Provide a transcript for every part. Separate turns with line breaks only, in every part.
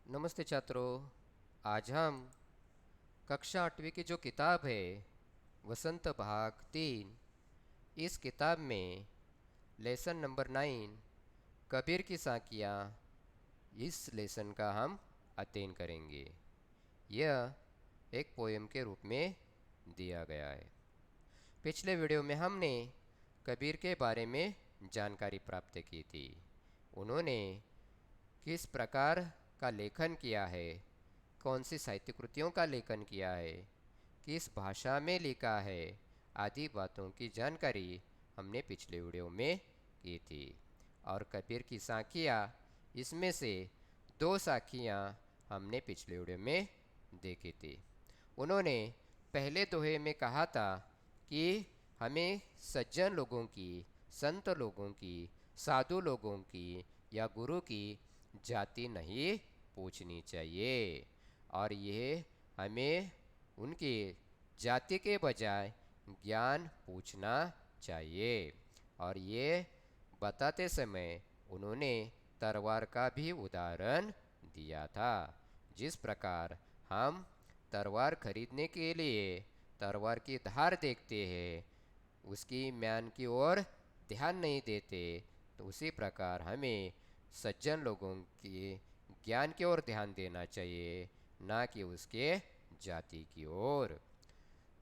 नमस्ते छात्रों। आज हम कक्षा 8वीं की जो किताब है वसंत भाग 3, इस किताब में लेसन नंबर 9 कबीर की साखियाँ, इस लेसन का हम अध्ययन करेंगे। यह एक पोएम के रूप में दिया गया है। पिछले वीडियो में हमने कबीर के बारे में जानकारी प्राप्त की थी। उन्होंने किस प्रकार का लेखन किया है, कौन सी साहित्य कृतियों का लेखन किया है, किस भाषा में लिखा है, आदि बातों की जानकारी हमने पिछले वीडियो में की थी। और कबीर की साखियाँ, इसमें से दो साखियाँ हमने पिछले वीडियो में देखी थी। उन्होंने पहले दोहे में कहा था कि हमें सज्जन लोगों की, संत लोगों की, साधु लोगों की या गुरु की जाति नहीं पूछनी चाहिए, और ये हमें उनकी जाति के बजाय ज्ञान पूछना चाहिए। और ये बताते समय उन्होंने तलवार का भी उदाहरण दिया था। जिस प्रकार हम तलवार खरीदने के लिए तलवार की धार देखते हैं, उसकी म्यान की ओर ध्यान नहीं देते, तो उसी प्रकार हमें सज्जन लोगों की ज्ञान की ओर ध्यान देना चाहिए, ना कि उसके जाति की ओर।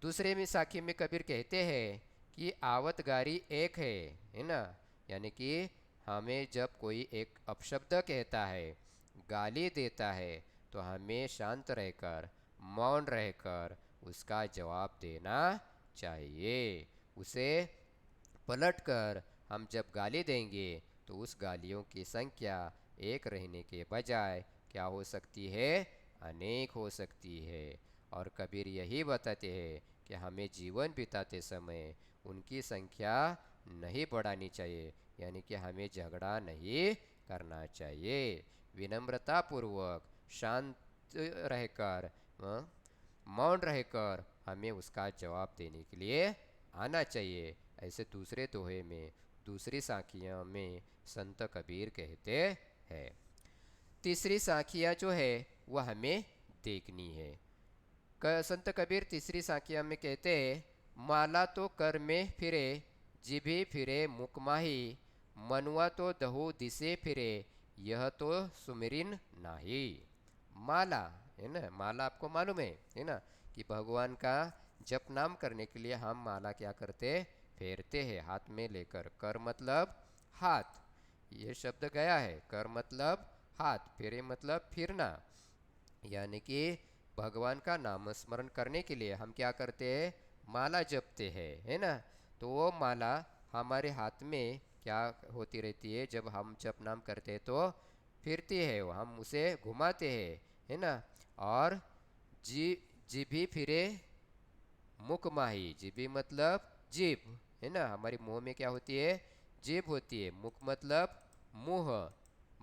दूसरे में साखी में कबीर कहते हैं कि आवतगारी एक है ना। यानी कि हमें जब कोई एक अपशब्द कहता है, गाली देता है, तो हमें शांत रहकर, मौन रहकर उसका जवाब देना चाहिए। उसे पलटकर हम जब गाली देंगे तो उस गालियों की संख्या एक रहने के बजाय क्या हो सकती है, अनेक हो सकती है। और कबीर यही बताते हैं कि हमें जीवन बिताते समय उनकी संख्या नहीं बढ़ानी चाहिए, यानी कि हमें झगड़ा नहीं करना चाहिए। विनम्रतापूर्वक शांत रहकर, मौन रहकर हमें उसका जवाब देने के लिए आना चाहिए। ऐसे दूसरे दोहे में, दूसरी साखियाँ में संत कबीर कहते हैं। तीसरी साखियाँ जो है वह हमें देखनी है। संत कबीर तीसरी साखियाँ में कहते हैं, माला तो कर में फिरे, जिभी फिरे मुख माही, मनुआ तो दहु दिसे फिरे, यह तो सुमिरिन नाही। माला है ना, माला आपको मालूम है ना, कि भगवान का जप नाम करने के लिए हम माला क्या करते, फेरते हैं हाथ में लेकर। कर मतलब हाथ, ये शब्द गया है। कर मतलब हाथ, फेरे मतलब फिरना। यानी कि भगवान का नाम स्मरण करने के लिए हम क्या करते हैं, माला जपते हैं, है ना। तो वो माला हमारे हाथ में क्या होती रहती है, जब हम जप नाम करते हैं तो फिरती है, वो हम उसे घुमाते हैं, है ना। और जी जीभी फिरे मुख माही, जीभी मतलब जीभ, है ना। हमारी मुंह में क्या होती है, जीभ होती है। मुख मतलब मुंह,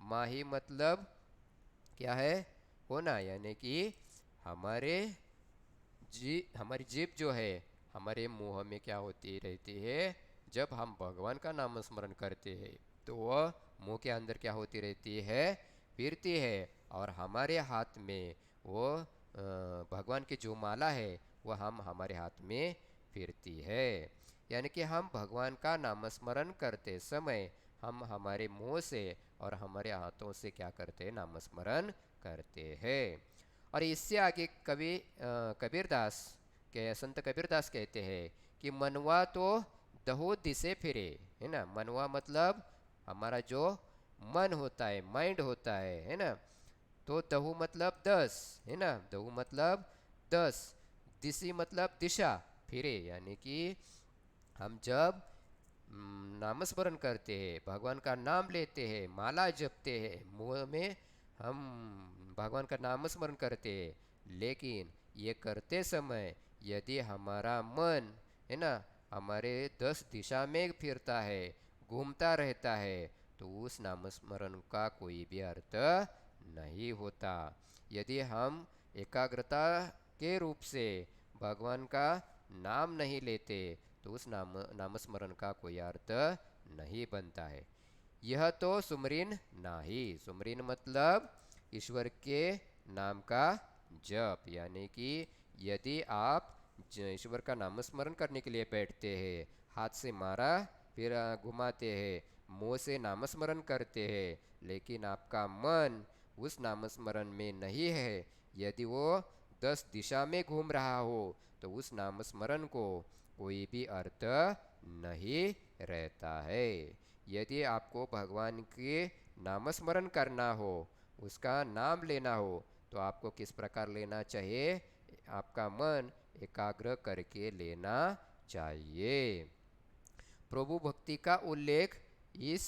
माही मतलब क्या है, होना। यानी कि हमारे हमारी जीभ जो है हमारे मुंह में क्या होती रहती है, जब हम भगवान का नाम स्मरण करते हैं तो वह मुंह के अंदर क्या होती रहती है, फिरती है। और हमारे हाथ में वो भगवान की जो माला है वह हम हमारे हाथ में फिरती है। यानी कि हम भगवान का नाम स्मरण करते समय हम हमारे मुंह से और हमारे हाथों से क्या करते हैं, नाम स्मरण करते हैं। और इससे आगे कबीरदास के संत कबीरदास कहते हैं कि मनवा तो दहो दिसे फिरे, है ना। मनवा मतलब हमारा जो मन होता है, माइंड होता है ना। तो दहु मतलब 10, है ना। दहु मतलब 10, दिशी मतलब दिशा, फिरे। यानी कि हम जब नामस्मरण करते हैं, भगवान का नाम लेते हैं, माला जपते हैं, मुंह में हम भगवान का नाम स्मरण करते हैं, लेकिन ये करते समय यदि हमारा मन, है ना, हमारे 10 दिशा में फिरता है, घूमता रहता है, तो उस नाम स्मरण का कोई भी अर्थ नहीं होता। यदि हम एकाग्रता के रूप से भगवान का नाम नहीं लेते तो उस नामस्मरण का कोई अर्थ नहीं बनता है। यह तो सुमरिन नाही, सुमरिन मतलब ईश्वर के नाम का जप, यानी कि यदि आप ईश्वर का नाम स्मरण करने के लिए बैठते हैं, हाथ से मारा फिर घुमाते हैं, मुंह से नाम स्मरण करते हैं, लेकिन आपका मन उस नाम स्मरण में नहीं है, यदि वो 10 दिशा में घूम रहा हो, तो उस नाम स्मरण को कोई भी अर्थ नहीं रहता है। यदि आपको भगवान के नाम स्मरण करना हो, उसका नाम लेना हो, तो आपको किस प्रकार लेना चाहिए? आपका मन एकाग्र करके लेना चाहिए। प्रभु भक्ति का उल्लेख इस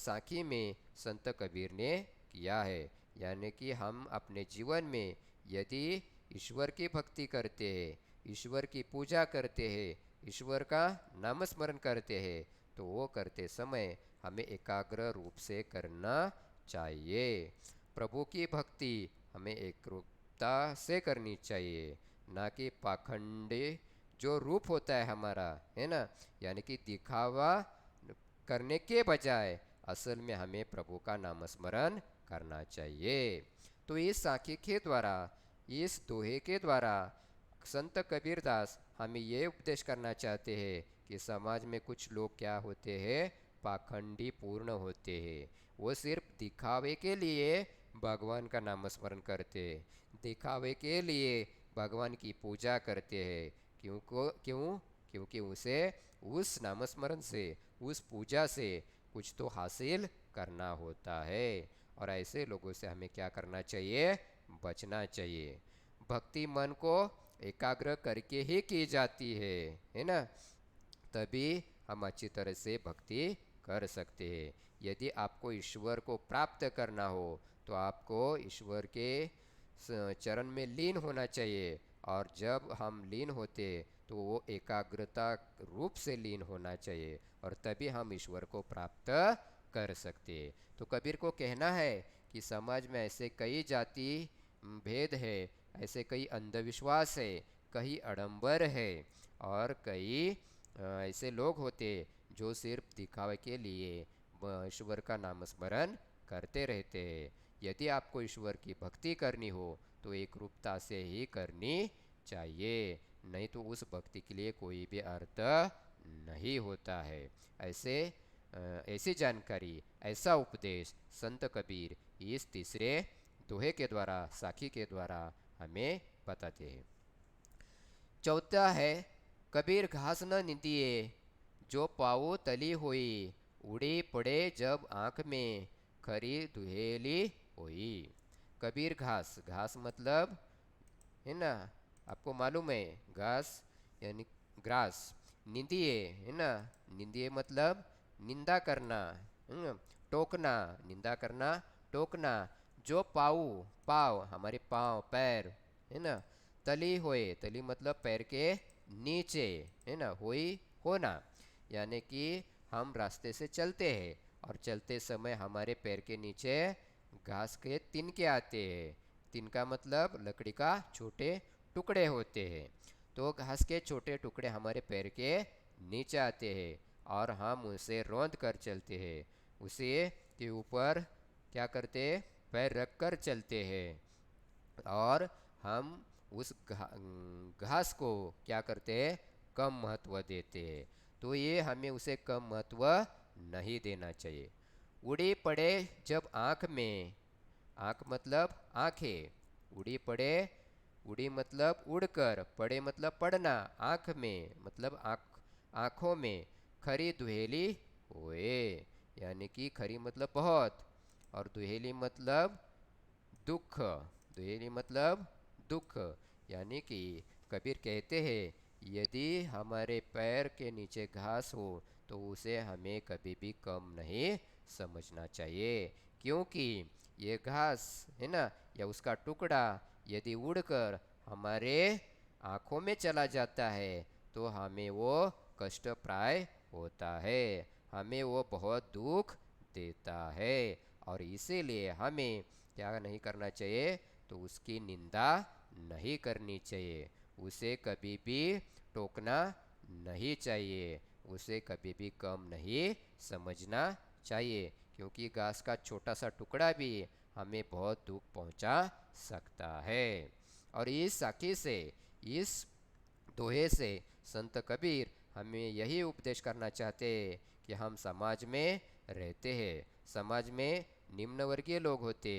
साखी में संत कबीर ने किया है, यानी कि हम अपने जीवन में यदि ईश्वर की भक्ति करते हैं, ईश्वर की पूजा करते हैं, ईश्वर का नाम स्मरण करते हैं, तो वो करते समय हमें एकाग्र रूप से करना चाहिए। प्रभु की भक्ति हमें एकरूपता से करनी चाहिए, ना कि पाखंडी जो रूप होता है हमारा, है ना, यानी कि दिखावा करने के बजाय असल में हमें प्रभु का नाम स्मरण करना चाहिए। तो इस साखी के द्वारा, इस दोहे के द्वारा संत कबीरदास हमें ये उपदेश करना चाहते हैं कि समाज में कुछ लोग क्या होते हैं, पाखंडी पूर्ण होते हैं। वो सिर्फ दिखावे के लिए भगवान का नाम स्मरण करते हैं, दिखावे के लिए भगवान की पूजा करते हैं। क्यों? क्योंकि उसे उस नामस्मरण से, उस पूजा से कुछ तो हासिल करना होता है। और ऐसे लोगों से हमें क्या करना चाहिए? बचना चाहिए। भक्ति मन को एकाग्र करके ही की जाती है ना, तभी हम अच्छी तरह से भक्ति कर सकते हैं। यदि आपको ईश्वर को प्राप्त करना हो, तो आपको ईश्वर के चरण में लीन होना चाहिए, और जब हम लीन होते तो वो एकाग्रता रूप से लीन होना चाहिए, और तभी हम ईश्वर को प्राप्त कर सकते। तो कबीर को कहना है कि समाज में ऐसे कई जाति भेद है, ऐसे कई अंधविश्वास है, कई आडंबर है, और कई ऐसे लोग होते जो सिर्फ दिखावे के लिए ईश्वर का नाम स्मरण करते रहते हैं। यदि आपको ईश्वर की भक्ति करनी हो, तो एक रूपता से ही करनी चाहिए, नहीं तो उस भक्ति के लिए कोई भी अर्थ नहीं होता है। ऐसी जानकारी, ऐसा उपदेश संत कबीर इस तीसरे दोहे के द्वारा, साखी के द्वारा हमें बताते हैं। चौथा है, कबीर घास न निंदिए, जो पाओ तली हुई, उड़ी पड़े जब आंख में, खरी दुहेली हुई। कबीर घास, घास मतलब, है ना, आपको मालूम है घास यानी ग्रास। निंदिए, है ना, निंदिए मतलब निंदा करना, टोकना, निंदा करना, टोकना। जो पाऊ, पाव हमारे पाँव पैर, है ना, तली होए, तली मतलब पैर के नीचे, है ना, होई होना, यानी कि हम रास्ते से चलते हैं और चलते समय हमारे पैर के नीचे घास के तिनके आते हैं। तिनका मतलब लकड़ी का छोटे टुकड़े होते हैं। तो घास के छोटे टुकड़े हमारे पैर के नीचे आते हैं और हम उसे रौंद कर चलते हैं, उसे के ऊपर क्या करते हैं? पैर रख कर चलते हैं, और हम उस घास को क्या करते हैं? कम महत्व देते हैं। तो ये हमें उसे कम महत्व नहीं देना चाहिए। उड़ी पड़े जब आँख में, आँख मतलब आँखें, उड़ी पड़े, उड़ी मतलब उड़कर, पड़े मतलब पड़ना, आँख में मतलब आँखों में, खरी दुहेली होए, यानी कि खरी मतलब बहुत, और दुहेली मतलब दुख, दुहेली मतलब दुख, यानी कि कबीर कहते हैं यदि हमारे पैर के नीचे घास हो, तो उसे हमें कभी भी कम नहीं समझना चाहिए, क्योंकि ये घास, है ना, या उसका टुकड़ा यदि उड़कर हमारे आँखों में चला जाता है, तो हमें वो कष्ट प्राय होता है, हमें वो बहुत दुख देता है, और इसीलिए हमें क्या नहीं करना चाहिए? तो उसकी निंदा नहीं करनी चाहिए, उसे कभी भी टोकना नहीं चाहिए, उसे कभी भी कम नहीं समझना चाहिए, क्योंकि घास का छोटा सा टुकड़ा भी हमें बहुत दुख पहुंचा सकता है। और इस साखी से, इस दोहे से संत कबीर हमें यही उपदेश करना चाहते हैं कि हम समाज में रहते हैं, समाज में निम्न वर्गीय लोग होते,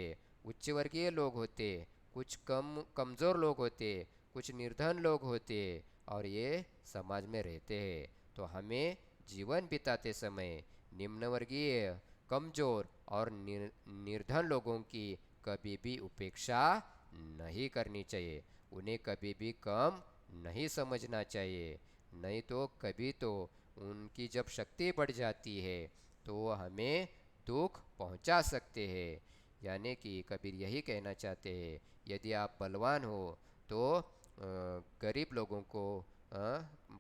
उच्च वर्गीय लोग होते, कुछ कमज़ोर लोग होते, कुछ निर्धन लोग होते, और ये समाज में रहते हैं। तो हमें जीवन बिताते समय निम्न वर्गीय, कमज़ोर और निर्धन लोगों की कभी भी उपेक्षा नहीं करनी चाहिए, उन्हें कभी भी कम नहीं समझना चाहिए। नहीं तो कभी तो उनकी जब शक्ति बढ़ जाती है तो वो हमें दुख पहुंचा सकते हैं। यानी कि कबीर यही कहना चाहते हैं, यदि आप बलवान हो तो गरीब लोगों को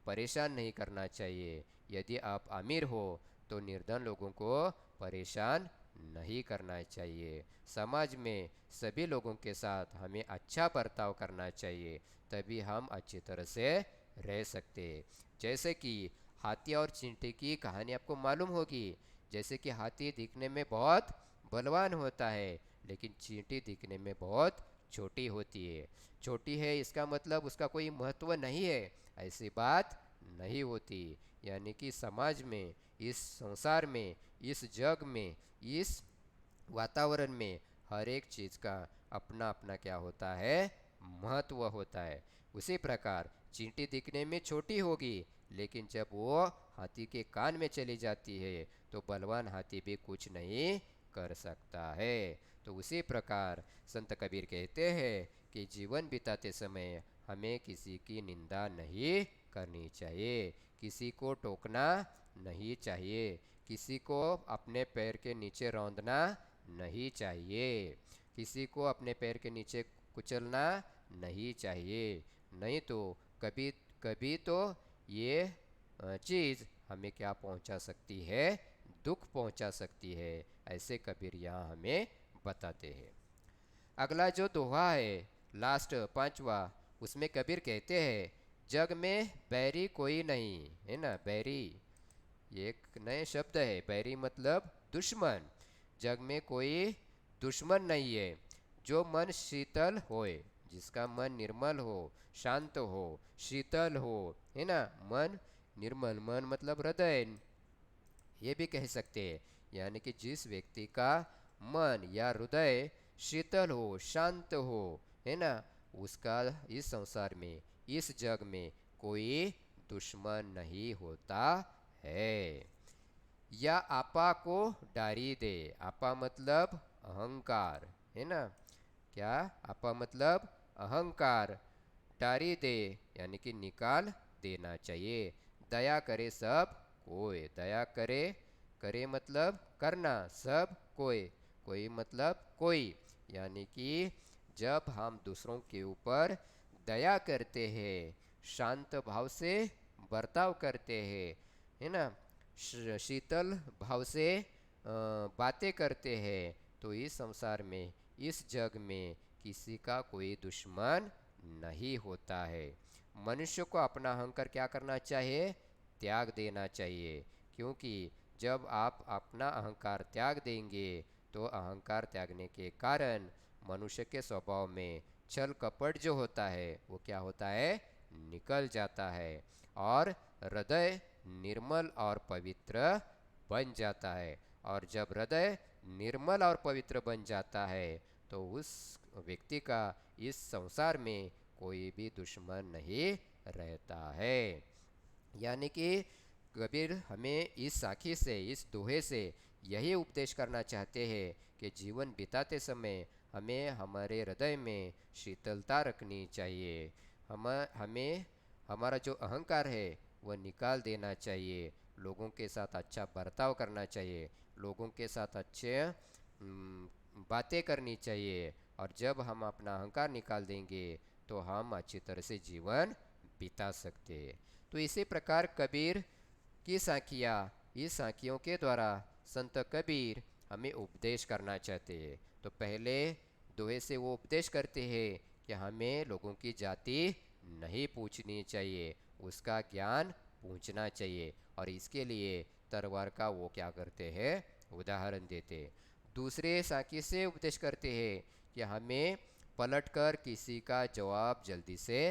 परेशान नहीं करना चाहिए, यदि आप अमीर हो तो निर्धन लोगों को परेशान नहीं करना चाहिए। समाज में सभी लोगों के साथ हमें अच्छा बर्ताव करना चाहिए, तभी हम अच्छी तरह से रह सकते। जैसे कि हाथी और चींटी की कहानी आपको मालूम होगी। जैसे कि हाथी दिखने में बहुत बलवान होता है, लेकिन चींटी दिखने में बहुत छोटी होती है। छोटी है इसका मतलब उसका कोई महत्व नहीं है, ऐसी बात नहीं होती। यानी कि समाज में, इस संसार में, इस जग में, इस वातावरण में हर एक चीज़ का अपना अपना क्या होता है, महत्व होता है। उसी प्रकार चींटी दिखने में छोटी होगी, लेकिन जब वो हाथी के कान में चली जाती है तो बलवान हाथी भी कुछ नहीं कर सकता है। तो उसी प्रकार संत कबीर कहते हैं कि जीवन बिताते समय हमें किसी की निंदा नहीं करनी चाहिए, किसी को टोकना नहीं चाहिए, किसी को अपने पैर के नीचे रौंदना नहीं चाहिए, किसी को अपने पैर के नीचे कुचलना नहीं चाहिए। नहीं तो कभी कभी तो ये चीज़ हमें क्या पहुंचा सकती है, दुख पहुंचा सकती है। ऐसे कबीर यहाँ हमें बताते हैं। अगला जो दोहा है, लास्ट पांचवा, उसमें कबीर कहते हैं, जग में बैरी कोई नहीं है ना। बैरी ये एक नए शब्द है, बैरी मतलब दुश्मन। जग में कोई दुश्मन नहीं है। जो मन शीतल होए, जिसका मन निर्मल हो, शांत हो, शीतल हो, है ना। मन निर्मल, मन मतलब हृदय, ये भी कह सकते हैं। यानी कि जिस व्यक्ति का मन या हृदय शीतल हो, शांत हो, है ना, उसका इस संसार में, इस जग में कोई दुश्मन नहीं होता है। या आपा को डारी दे, आपा मतलब अहंकार, है ना। क्या आपा मतलब अहंकार, डारी दे यानी कि निकाल देना चाहिए। दया करे सब कोई, दया करे, करे मतलब करना, सब कोई, कोई मतलब कोई। यानी कि जब हम दूसरों के ऊपर दया करते हैं, शांत भाव से बर्ताव करते हैं, है ना, शीतल भाव से बातें करते हैं, तो इस संसार में, इस जग में किसी का कोई दुश्मन नहीं होता है। मनुष्य को अपना अहंकार क्या करना चाहिए, त्याग देना चाहिए। क्योंकि जब आप अपना अहंकार त्याग देंगे तो अहंकार त्यागने के कारण मनुष्य के स्वभाव में छल कपट जो होता है वो क्या होता है, निकल जाता है, और हृदय निर्मल और पवित्र बन जाता है। और जब हृदय निर्मल और पवित्र बन जाता है तो उस व्यक्ति का इस संसार में कोई भी दुश्मन नहीं रहता है। यानी कि कबीर हमें इस साखी से, इस दोहे से यही उपदेश करना चाहते हैं कि जीवन बिताते समय हमें हमारे हृदय में शीतलता रखनी चाहिए। हमें हमारा जो अहंकार है वह निकाल देना चाहिए, लोगों के साथ अच्छा बर्ताव करना चाहिए, लोगों के साथ अच्छे बातें करनी चाहिए। और जब हम अपना अहंकार निकाल देंगे तो हम अच्छी तरह से जीवन बिता सकते हैं। तो इसी प्रकार कबीर की साखियाँ, इस साखियों के द्वारा संत कबीर हमें उपदेश करना चाहते हैं। तो पहले दोहे से वो उपदेश करते हैं कि हमें लोगों की जाति नहीं पूछनी चाहिए, उसका ज्ञान पूछना चाहिए। और इसके लिए तलवार का वो क्या करते हैं, उदाहरण देते। दूसरे साकी से उपदेश करते हैं कि हमें पलटकर किसी का जवाब जल्दी से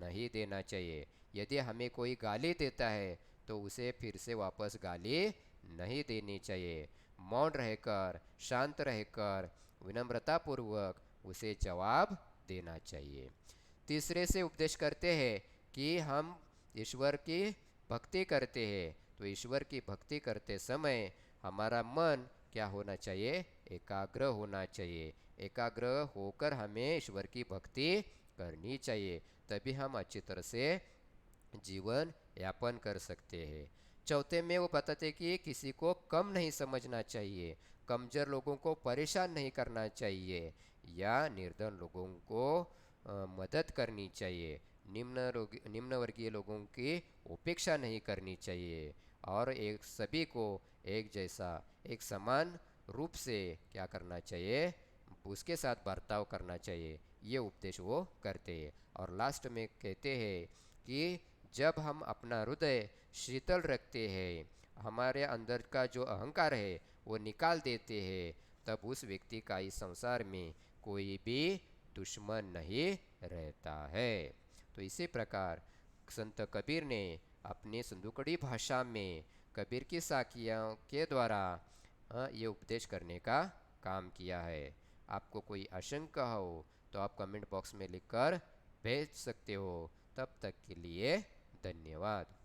नहीं देना चाहिए। यदि हमें कोई गाली देता है तो उसे फिर से वापस गाली नहीं देनी चाहिए। मौन रहकर, शांत रहकर, विनम्रतापूर्वक उसे जवाब देना चाहिए। तीसरे से उपदेश करते हैं कि हम ईश्वर की भक्ति करते हैं तो ईश्वर की भक्ति करते समय हमारा मन क्या होना चाहिए? एकाग्र होना चाहिए। एकाग्र होकर हमें ईश्वर की भक्ति करनी चाहिए, तभी हम अच्छी तरह से जीवन यापन कर सकते हैं। चौथे में वो बताते कि किसी को कम नहीं समझना चाहिए, कमजोर लोगों को परेशान नहीं करना चाहिए या निर्धन लोगों को मदद करनी चाहिए। निम्न वर्गीय लोगों की उपेक्षा नहीं करनी चाहिए और एक सभी को एक जैसा, एक समान रूप से क्या करना चाहिए? उसके साथ बर्ताव करना चाहिए। ये उपदेश वो करते हैं। और लास्ट में कहते हैं कि जब हम अपना हृदय शीतल रखते हैं, हमारे अंदर का जो अहंकार है वो निकाल देते हैं, तब उस व्यक्ति का इस संसार में कोई भी दुश्मन नहीं रहता है। तो इसी प्रकार संत कबीर ने अपनी संदूकड़ी भाषा में कबीर की साखियों के द्वारा ये उपदेश करने का काम किया है। आपको कोई आशंका हो तो आप कमेंट बॉक्स में लिखकर भेज सकते हो। तब तक के लिए धन्यवाद।